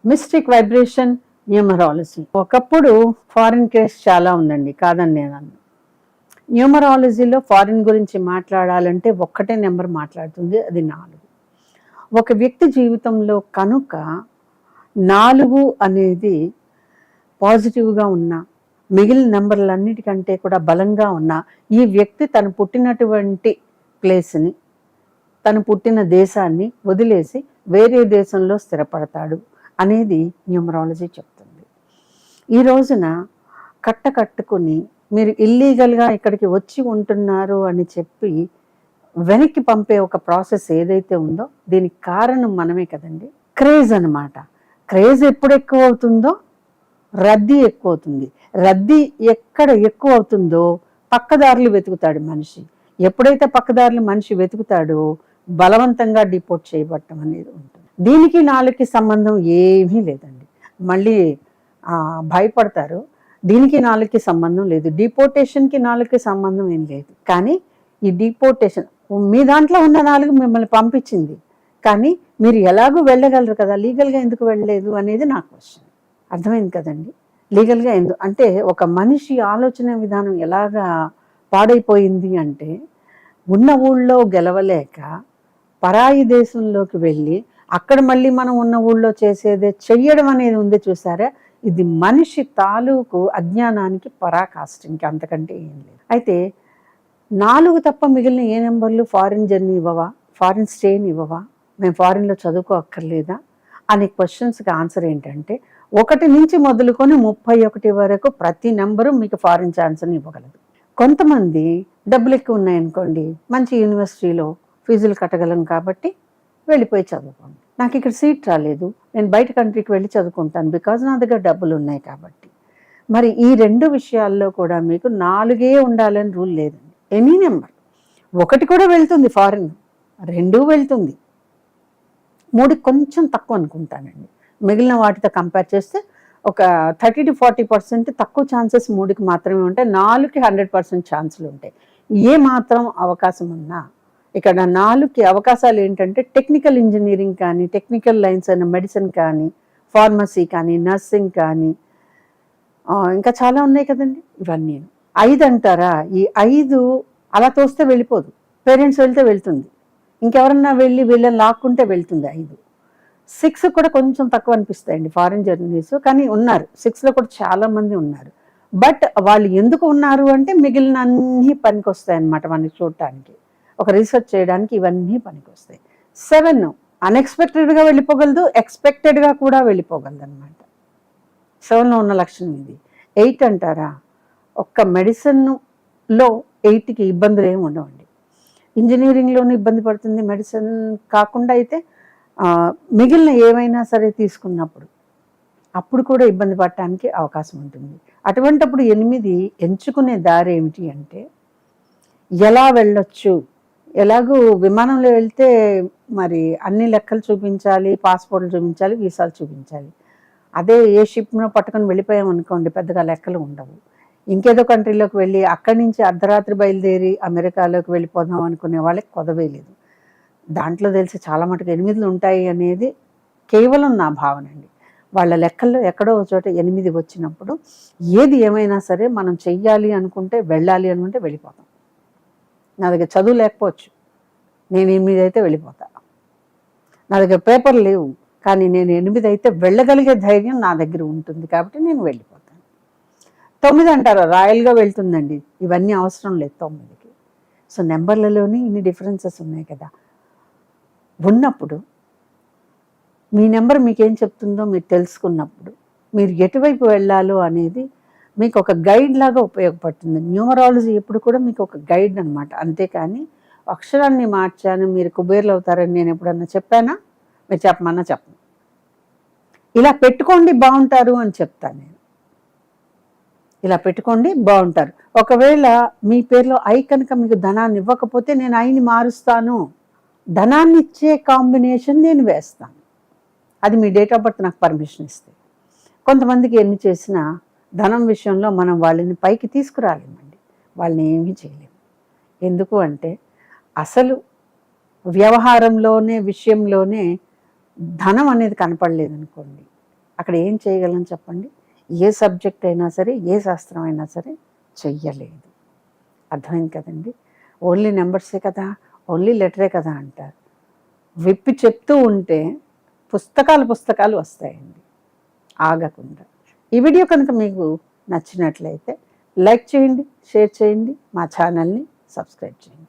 Mystic vibration numerology. ఒకప్పుడు foreign case చాలా ఉందండి, కాదని నేను అన్నాను. న్యూమరాలజీలో ఫారిన్ గురించి మాట్లాడాలంటే ఒక్కటే నెంబర్ మాట్లాడుతుంది, అది 4. ఒక వ్యక్తి జీవితంలో కనుక 4 అనేది పాజిటివ్గా ఉన్న, మిగిలిన నెంబర్లన్నిటికంటే కూడా బలంగా ఉన్న ఈ వ్యక్తి తను పుట్టినటువంటి ప్లేస్ని, తను పుట్టిన దేశాన్ని వదిలేసి వేరే దేశంలో స్థిరపడతాడు అనేది న్యూమరాలజీ చెప్తుంది. ఈ రోజున కట్టుకుని మీరు ఇల్లీగల్గా ఇక్కడికి వచ్చి ఉంటున్నారు అని చెప్పి వెనక్కి పంపే ఒక ప్రాసెస్ ఏదైతే ఉందో దీనికి కారణం మనమే కదండి. క్రేజ్ అన్నమాట. క్రేజ్ ఎప్పుడు ఎక్కువ అవుతుందో రద్దీ ఎక్కువ అవుతుంది. రద్దీ ఎక్కడ ఎక్కువ అవుతుందో పక్కదారులు వెతుకుతాడు మనిషి. ఎప్పుడైతే పక్కదారులు మనిషి వెతుకుతాడో బలవంతంగా డిపోర్ట్ చేయబడటం అనేది ఉంటుంది. దీనికి 4కి సంబంధం ఏమీ లేదండి. మళ్ళీ భయపడతారు. దీనికి 4కి సంబంధం లేదు. డిపోర్టేషన్కి 4కి సంబంధం ఏం లేదు. కానీ ఈ డిపోర్టేషన్ మీ దాంట్లో ఉన్న 4 మిమ్మల్ని పంపించింది, కానీ మీరు ఎలాగూ వెళ్ళగలరు కదా, లీగల్గా ఎందుకు వెళ్ళలేదు అనేది నా క్వశ్చన్. అర్థమైంది కదండి. లీగల్గా ఎందుకు అంటే ఒక మనిషి ఆలోచన విధానం ఎలాగా పాడైపోయింది అంటే, ఉన్న ఊళ్ళో గెలవలేక పరాయి దేశంలోకి వెళ్ళి అక్కడ మళ్ళీ మనం ఉన్న ఊళ్ళో చేసేదే చెయ్యడం అనేది ఉంది చూసారా, ఇది మనిషి తాలూకు అజ్ఞానానికి పరాకాష్ట, ఇంకా అంతకంటే ఏం లేదు. అయితే 4 తప్ప మిగిలిన ఏ నెంబర్లు ఫారిన్ జర్నీ ఇవ్వవా, ఫారిన్ స్టేని ఇవ్వవా, మేము ఫారిన్లో చదువుకో అక్కర్లేదా అనే క్వశ్చన్స్కి ఆన్సర్ ఏంటంటే 1 నుంచి మొదలుకొని 31 వరకు ప్రతి నెంబరు మీకు ఫారిన్ ఛాన్స్ని ఇవ్వగలదు. కొంతమంది డబ్బులు ఎక్కువ ఉన్నాయనుకోండి, మంచి యూనివర్సిటీలో ఫీజులు కట్టగలను కాబట్టి వెళ్ళిపోయి చదువుకోండి. నాకు ఇక్కడ సీట్ రాలేదు, నేను బయట కంట్రీకి వెళ్ళి చదువుకుంటాను, బికాజ్ నా దగ్గర డబ్బులు ఉన్నాయి కాబట్టి. మరి ఈ 2 విషయాల్లో కూడా మీకు 4 ఉండాలని రూల్ లేదండి. ఎనీ నెంబర్ 1 కూడా వెళ్తుంది ఫారిన్, 2 వెళ్తుంది, 3 కొంచెం తక్కువ అనుకుంటానండి. మిగిలిన వాటితో కంపేర్ చేస్తే ఒక 30 to 40% తక్కువ ఛాన్సెస్ 3కి మాత్రమే ఉంటాయి. 4కి 100% ఛాన్సులు ఉంటాయి. ఏ మాత్రం అవకాశం ఉన్నా ఇక్కడ 4కి అవకాశాలు ఏంటంటే టెక్నికల్ ఇంజనీరింగ్ కానీ, టెక్నికల్ లైన్స్ అయిన మెడిసిన్ కానీ, ఫార్మసీ కానీ, నర్సింగ్ కానీ, ఇంకా చాలా ఉన్నాయి కదండి. ఇవన్నీ 5 అంటారా, ఈ 5 అలా తోస్తే వెళ్ళిపోదు. పేరెంట్స్ వెళ్తే వెళ్తుంది, ఇంకెవరన్నా వెళ్ళి వీళ్ళని లాక్కుంటే వెళ్తుంది. 5, 6 కూడా కొంచెం తక్కువ అనిపిస్తాయండి ఫారిన్ జర్నీస్, కానీ ఉన్నారు 6లో కూడా చాలా మంది ఉన్నారు. బట్ వాళ్ళు ఎందుకు ఉన్నారు అంటే మిగిలిన అన్నీ పనికొస్తాయి అన్నమాట. మనకి చూడటానికి, ఒక రీసెర్చ్ చేయడానికి ఇవన్నీ పనికొస్తాయి. 7 అన్ఎక్స్పెక్టెడ్గా వెళ్ళిపోగలదు, ఎక్స్పెక్టెడ్గా కూడా వెళ్ళిపోగలదు అనమాట. 7లో ఉన్న లక్షణం ఇది. 8 అంటారా, ఒక్క మెడిసిన్లో 8కి ఇబ్బందులు ఏమి ఉండవండి. ఇంజనీరింగ్లోనూ ఇబ్బంది పడుతుంది, మెడిసిన్ కాకుండా అయితే మిగిలిన ఏవైనా సరే తీసుకున్నప్పుడు అప్పుడు కూడా ఇబ్బంది పడటానికి అవకాశం ఉంటుంది. అటువంటప్పుడు 8 ఎంచుకునే దారి ఏమిటి అంటే, ఎలా వెళ్ళొచ్చు, ఎలాగూ విమానంలో వెళ్తే మరి అన్ని లెక్కలు చూపించాలి, పాస్పోర్ట్లు చూపించాలి, వీసాలు చూపించాలి. అదే ఏ షిప్ను పట్టుకొని వెళ్ళిపోయామనుకోండి, పెద్దగా లెక్కలు ఉండవు. ఇంకేదో కంట్రీలోకి వెళ్ళి అక్కడి నుంచి అర్ధరాత్రి బయలుదేరి అమెరికాలోకి వెళ్ళిపోదాం అనుకునే వాళ్ళకి కొదవే లేదు. దాంట్లో తెలిసి చాలా మటుకు 8 ఉంటాయి అనేది కేవలం నా భావన అండి. వాళ్ళ లెక్కల్లో ఎక్కడో చోట 8 వచ్చినప్పుడు ఏది ఏమైనా సరే మనం చెయ్యాలి అనుకుంటే, వెళ్ళాలి అనుకుంటే వెళ్ళిపోతాం. నా దగ్గర చదువు లేకపోవచ్చు, నేను 8 అయితే వెళ్ళిపోతా. నా దగ్గర పేపర్లు లేవు, కానీ నేను 8 అయితే వెళ్ళగలిగే ధైర్యం నా దగ్గర ఉంటుంది కాబట్టి నేను వెళ్ళిపోతాను. 9 అంటారా, రాయల్గా వెళ్తుందండి, ఇవన్నీ అవసరం లేదు 9కి. సో నెంబర్లలోనే ఇన్ని డిఫరెన్సెస్ ఉన్నాయి కదా. ఉన్నప్పుడు మీ నెంబర్ మీకేం చెప్తుందో మీరు తెలుసుకున్నప్పుడు మీరు ఎటువైపు వెళ్ళాలో అనేది మీకు ఒక గైడ్ లాగా ఉపయోగపడుతుంది. న్యూమరాలజీ ఎప్పుడు కూడా మీకు ఒక గైడ్ అనమాట. అంతేకాని అక్షరాన్ని మార్చాను మీరు కుబేర్లు అవుతారని నేను ఎప్పుడన్నా చెప్పానా, మీరు చెప్పమన్నా చెప్పను. ఇలా పెట్టుకోండి బాగుంటారు అని చెప్తాను నేను. ఇలా పెట్టుకోండి బాగుంటారు. ఒకవేళ మీ పేరులో ఐ కనుక మీకు ధనాన్ని ఇవ్వకపోతే నేను ఐని మారుస్తాను, ధనాన్ని ఇచ్చే కాంబినేషన్ నేను వేస్తాను. అది మీ డేట్ ఆఫ్ బర్త్ నాకు పర్మిషన్ ఇస్తే. కొంతమందికి ఎన్ని చేసినా ధనం విషయంలో మనం వాళ్ళని పైకి తీసుకురాలేమండి, వాళ్ళని ఏమీ చేయలేము. ఎందుకు అంటే అసలు వ్యవహారంలోనే, విషయంలోనే ధనం అనేది కనపడలేదనుకోండి, అక్కడ ఏం చేయగలను చెప్పండి? ఏ సబ్జెక్ట్ అయినా సరే, ఏ శాస్త్రం అయినా సరే చెయ్యలేదు. అర్థమైంది కదండి? ఓన్లీ నెంబర్సే కదా, ఓన్లీ లెటరే కదా అంటారు. విప్పి చెప్తూ ఉంటే పుస్తకాలు వస్తాయండి ఆగకుండా. ఈ వీడియో కనుక మీకు నచ్చినట్లయితే లైక్ చేయండి, షేర్ చేయండి, మా ఛానల్ని సబ్స్క్రైబ్ చేయండి.